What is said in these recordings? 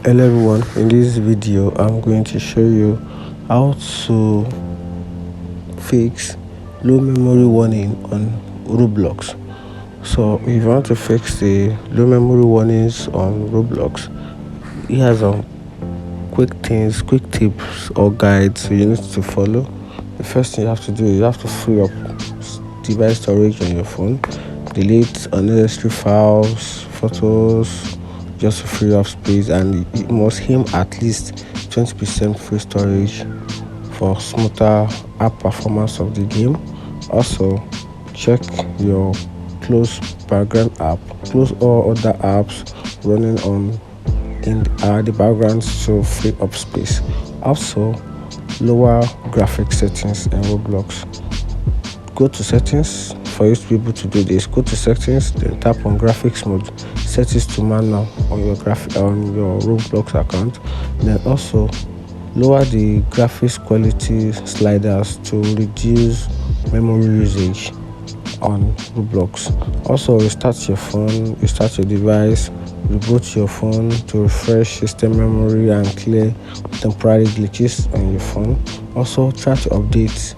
Hello everyone, in this video I'm going to show you how to fix low memory warning on Roblox. So if you want to fix the low memory warnings on Roblox, it has some quick tips or guides you need to follow. The first thing you have to do is you have to free up device storage on your phone, delete unnecessary files, photos, just to free up space, and you must aim at least 20% free storage for smoother app performance of the game. Also, check your close close all other apps running on in the background to free up space. Also, lower graphic settings in Roblox. Go to settings. For you to be able to do this, go to settings, then tap on graphics mode, set it to manual on your Roblox account. Then also lower the graphics quality sliders to reduce memory usage on Roblox. Also, restart your phone, restart your device, reboot your phone to refresh system memory and clear temporary glitches on your phone. Also, try to update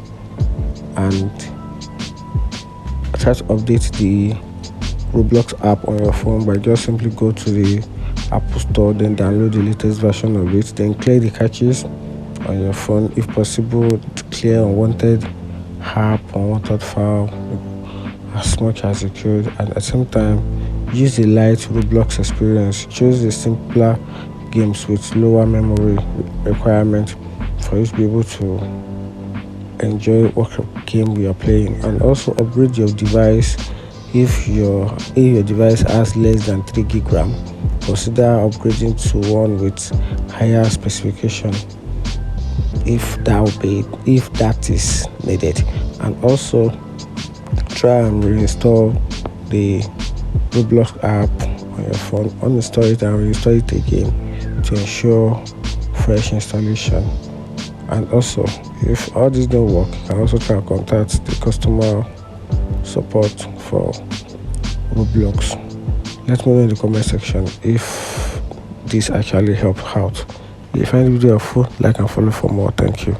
the Roblox app on your phone by just simply go to the Apple Store, then download the latest version of it, then clear the caches on your phone. If possible, clear unwanted app, unwanted file as much as you could, and at the same time use the light Roblox experience. Choose the simpler games with lower memory requirement for you to be able to enjoy what game you are playing. And also upgrade your device. If your device has less than 3 gig RAM, consider upgrading to one with higher specification if that is needed. And also try and reinstall the Roblox app on your phone. Uninstall it and reinstall it again to ensure fresh installation. And also, if all this don't work, you can also try and contact the customer support for Roblox. Let me know in the comment section if this actually helped out. If you find the video helpful, like and follow for more. Thank you.